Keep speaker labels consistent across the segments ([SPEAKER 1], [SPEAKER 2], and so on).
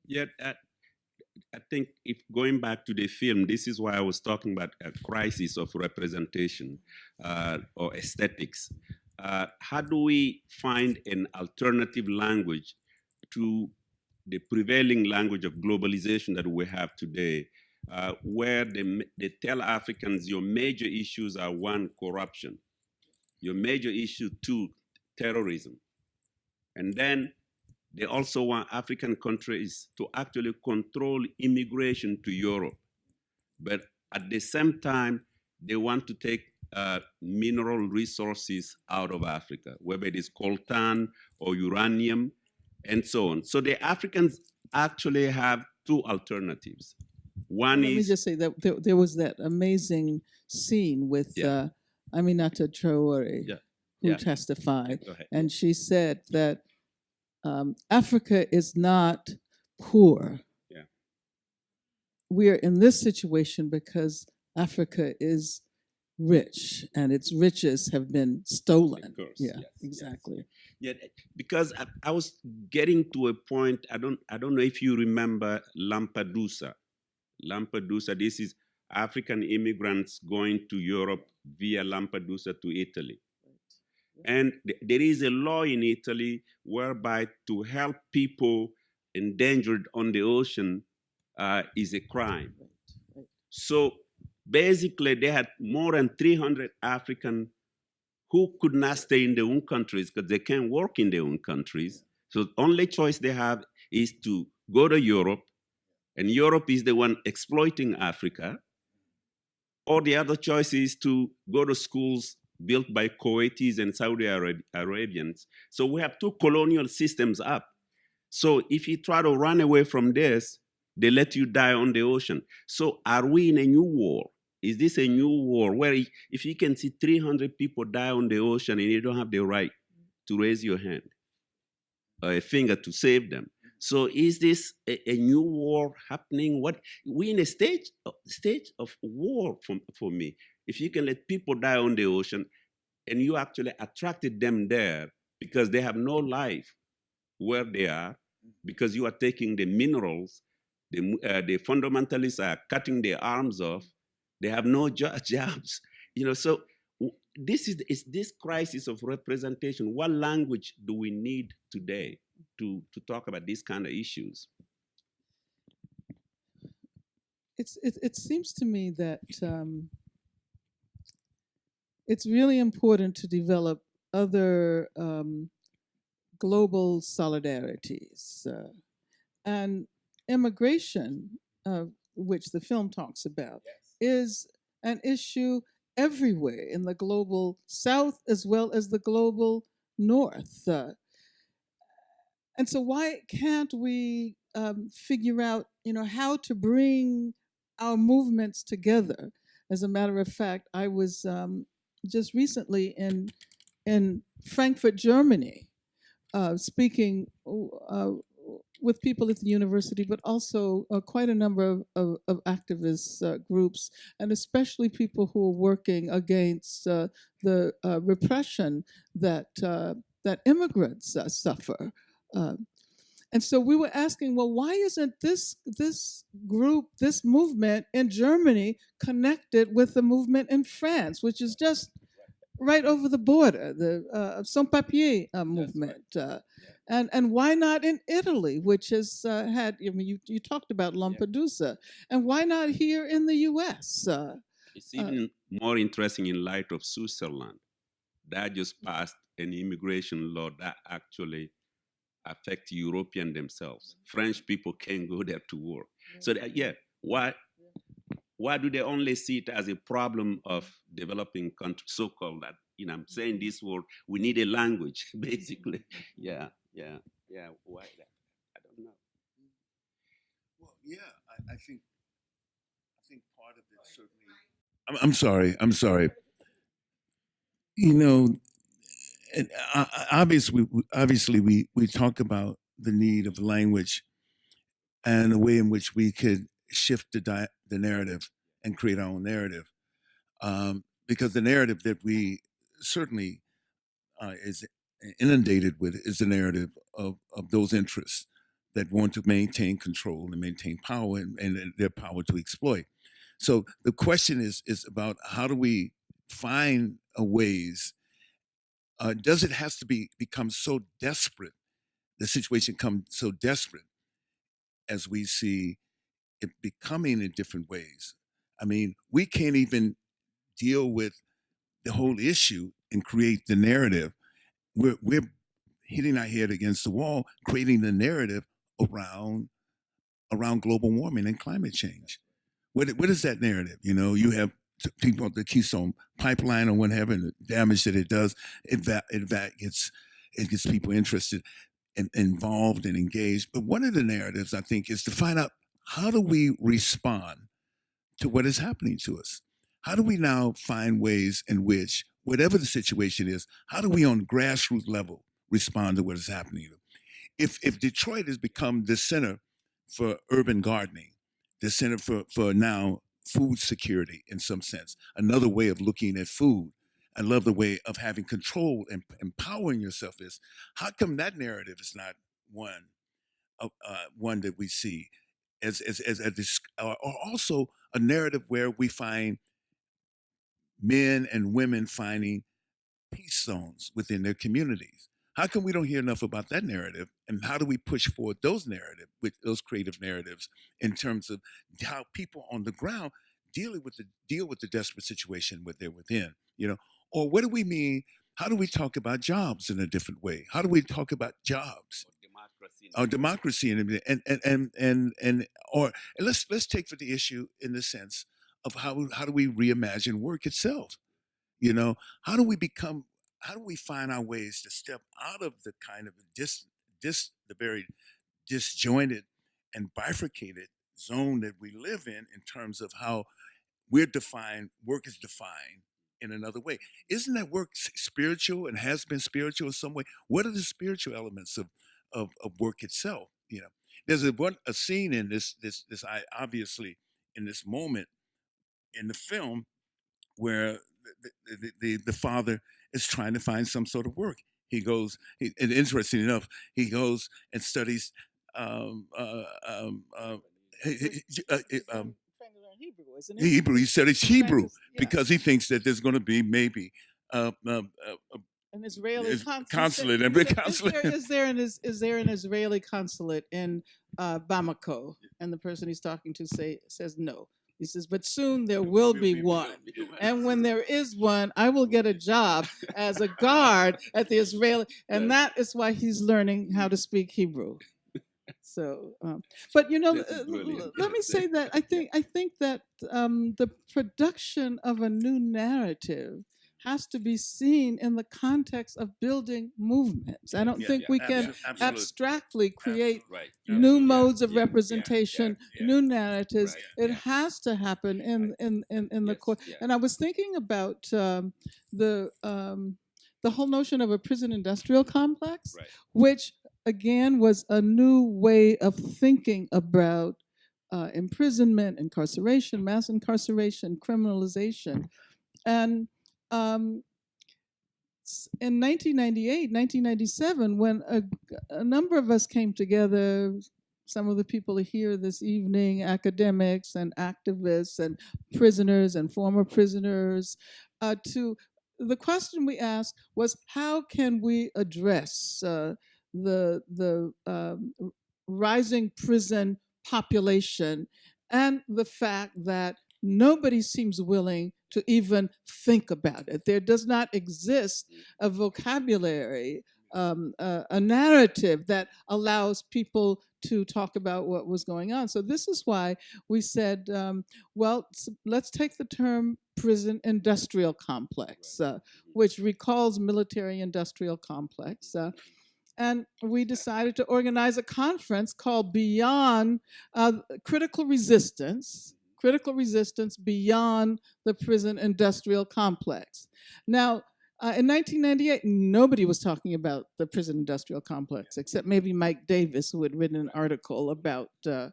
[SPEAKER 1] Yet, I think if going back to the film, this is why I was talking about a crisis of representation or aesthetics. How do we find an alternative language to the prevailing language of globalization that we have today, where they tell Africans your major issues are one, corruption, your major issue two, terrorism, and then they also want African countries to actually control immigration to Europe. But at the same time, they want to take mineral resources out of Africa, whether it is coltan or uranium and so on. So the Africans actually have two alternatives. One
[SPEAKER 2] Let me
[SPEAKER 1] is,
[SPEAKER 2] just say that there was that amazing scene with
[SPEAKER 1] yeah,
[SPEAKER 2] Aminata Traore,
[SPEAKER 1] yeah,
[SPEAKER 2] who
[SPEAKER 1] yeah.
[SPEAKER 2] testified,
[SPEAKER 1] Go ahead.
[SPEAKER 2] and she said that Africa is not poor.
[SPEAKER 1] Yeah.
[SPEAKER 2] We are in this situation because Africa is rich and its riches have been stolen.
[SPEAKER 1] Of course,
[SPEAKER 2] yeah,
[SPEAKER 1] yes,
[SPEAKER 2] exactly.
[SPEAKER 1] Yeah, because I was getting to a point. I don't know if you remember Lampedusa. Lampedusa. This is African immigrants going to Europe via Lampedusa to Italy. And there is a law in Italy whereby to help people endangered on the ocean is a crime. So basically, they had more than 300 African who could not stay in their own countries because they can't work in their own countries. So the only choice they have is to go to Europe, and Europe is the one exploiting Africa. Or the other choice is to go to schools built by Kuwaitis and Saudi Arabians. So we have two colonial systems up. So if you try to run away from this, they let you die on the ocean. So are we in a new war? Is this a new war where if you can see 300 people die on the ocean and you don't have the right to raise your hand or a finger to save them? So is this a new war happening? What we in a stage of war for me. If you can let people die on the ocean and you actually attracted them there because they have no life where they are, because you are taking the minerals, the fundamentalists are cutting their arms off, they have no jobs, so this is this crisis of representation. What language do we need today to talk about these kind of issues?
[SPEAKER 2] It seems to me that it's really important to develop other global solidarities. And immigration, which the film talks about, is an issue everywhere in the global south as well as the global north. And so why can't we figure out, how to bring our movements together? As a matter of fact, I was just recently in Frankfurt, Germany, speaking with people at the university, but also quite a number of activist groups, and especially people who are working against the repression that that immigrants suffer. And so we were asking, well, why isn't this group, this movement in Germany connected with the movement in France, which is just right over the border, the Sans Papier movement. And why not in Italy, which has had, you talked about Lampedusa, and why not here in the US?
[SPEAKER 1] It's even more interesting in light of Switzerland. That just passed an immigration law that actually affect European themselves. French people can't go there to work. So that, why do they only see it as a problem of developing countries, so-called that, I'm saying this word, we need a language, basically. Yeah. Why that? I don't know.
[SPEAKER 3] Well, yeah, I think part of it certainly. I'm sorry. And obviously, we talk about the need of language and the way in which we could shift the narrative and create our own narrative. Because the narrative that we certainly is inundated with is the narrative of those interests that want to maintain control and maintain power and their power to exploit. So the question is about how do we find ways? Does it has to become so desperate? The situation come so desperate as we see it becoming in different ways. I mean, we can't even deal with the whole issue and create the narrative. We're hitting our head against the wall, creating the narrative around global warming and climate change. What is that narrative? You know, you have people at the Keystone Pipeline or whatever, and the damage that it does. It gets people interested and involved and engaged. But one of the narratives I think is to find out how do we respond to what is happening to us. How do we now find ways in which, whatever the situation is, how do we on grassroots level respond to what is happening? If Detroit has become the center for urban gardening, the center for now food security in some sense, another way of looking at food, I love the way of having control and empowering yourself is. How come that narrative is not one that we see as a or also a narrative where we find men and women finding peace zones within their communities? How come we don't hear enough about that narrative? And how do we push forward those narratives, with those creative narratives, in terms of how people on the ground deal with the desperate situation that they're within? You know, or what do we mean? How do we talk about jobs in a different way? How do we talk about jobs? Or democracy and or and let's take for the issue in the sense of how do we reimagine work itself? You know, how do we find our ways to step out of the kind of the very disjointed and bifurcated zone that we live in terms of how work is defined in another way. Isn't that work spiritual and has been spiritual in some way? What are the spiritual elements of work itself? You know, there's a scene in this I obviously in this moment in the film where the father is trying to find some sort of work. And interesting enough, he goes and studies
[SPEAKER 2] Trying to learn Hebrew, isn't it?
[SPEAKER 3] Hebrew. He studies Hebrew
[SPEAKER 2] Yeah.
[SPEAKER 3] because he thinks that there's going to be maybe
[SPEAKER 2] An Israeli
[SPEAKER 3] consulate and consulate.
[SPEAKER 2] Is there an Israeli consulate in Bamako? And the person he's talking to says no. He says, but soon there will be one. And when there is one, I will get a job as a guard at the Israeli. And that is why he's learning how to speak Hebrew. So, but you know, let me say that I think that the production of a new narrative has to be seen in the context of building movements. I don't think we can abstractly create new modes of representation, new narratives. It has to happen in the court. And I was thinking about the whole notion of a prison industrial complex, which again was a new way of thinking about imprisonment, incarceration, mass incarceration, criminalization. And in 1998, 1997, when a number of us came together, some of the people here this evening, academics and activists and prisoners and former prisoners, the question we asked was, how can we address the rising prison population and the fact that nobody seems willing to even think about it. There does not exist a vocabulary, a narrative that allows people to talk about what was going on. So this is why we said, well, let's take the term prison industrial complex, which recalls military industrial complex. And we decided to organize a conference called Beyond Critical Resistance Beyond the Prison Industrial Complex. Now, in 1998, nobody was talking about the prison industrial complex, except maybe Mike Davis, who had written an article about the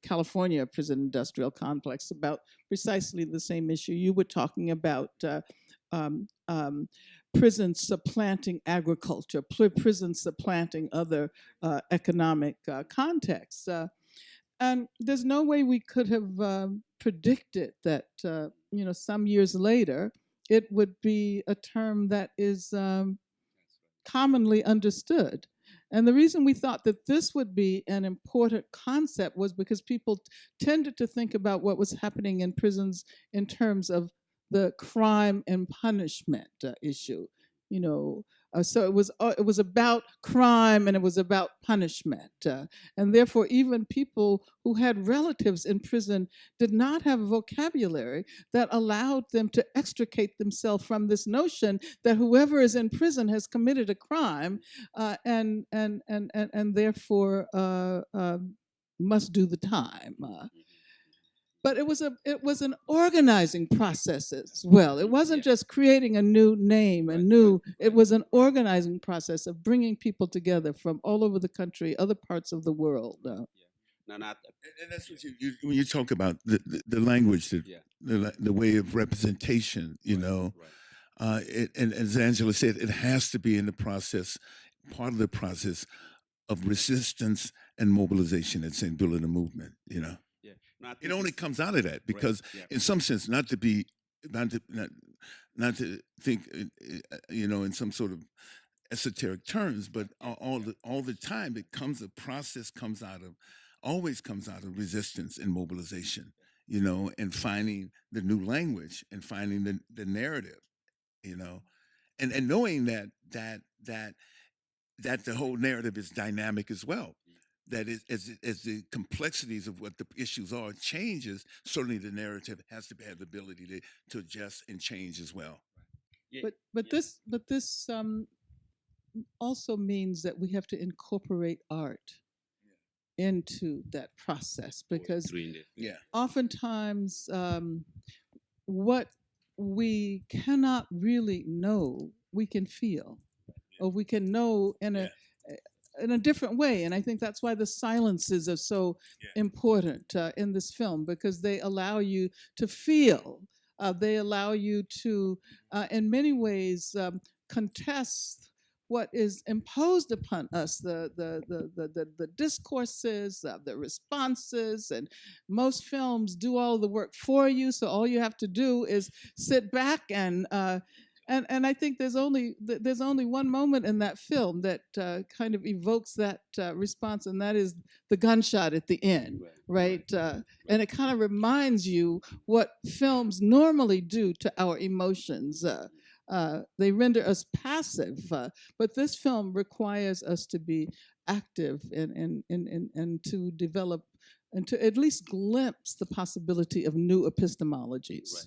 [SPEAKER 2] California prison industrial complex, about precisely the same issue you were talking about, prisons supplanting agriculture, prisons supplanting other economic contexts. And there's no way we could have predicted that, some years later, it would be a term that is commonly understood. And the reason we thought that this would be an important concept was because people tended to think about what was happening in prisons in terms of the crime and punishment issue. So it was about crime and it was about punishment, and therefore even people who had relatives in prison did not have a vocabulary that allowed them to extricate themselves from this notion that whoever is in prison has committed a crime, and therefore must do the time. But it was an organizing process as well. It wasn't just creating a new name, it was an organizing process of bringing people together from all over the country, other parts of the world.
[SPEAKER 1] No,
[SPEAKER 3] And that's what when you talk about the language, the way of representation, and as Angela said, it has to be in the process, part of the process of resistance and mobilization at St. Building a movement,
[SPEAKER 1] Yeah. No,
[SPEAKER 3] It only comes out of that because, in some sense, not to think, in some sort of esoteric terms, but all the time always comes out of resistance and mobilization, and finding the new language and finding the narrative, and knowing that the whole narrative is dynamic as well. That is, as the complexities of what the issues are changes, certainly the narrative has to have the ability to adjust and change as well.
[SPEAKER 1] Yeah.
[SPEAKER 2] But this also means that we have to incorporate art into that process, because oftentimes what we cannot really know, we can feel, or we can know in a different way. And I think that's why the silences are so important in this film, because they allow you to feel. They allow you to, in many ways, contest what is imposed upon us, the discourses, the responses. And most films do all the work for you, so all you have to do is sit back and I think there's only one moment in that film that kind of evokes that response, and that is the gunshot at the end, right? And it kind of reminds you what films normally do to our emotions. They render us passive, but this film requires us to be active and to develop and to at least glimpse the possibility of new epistemologies.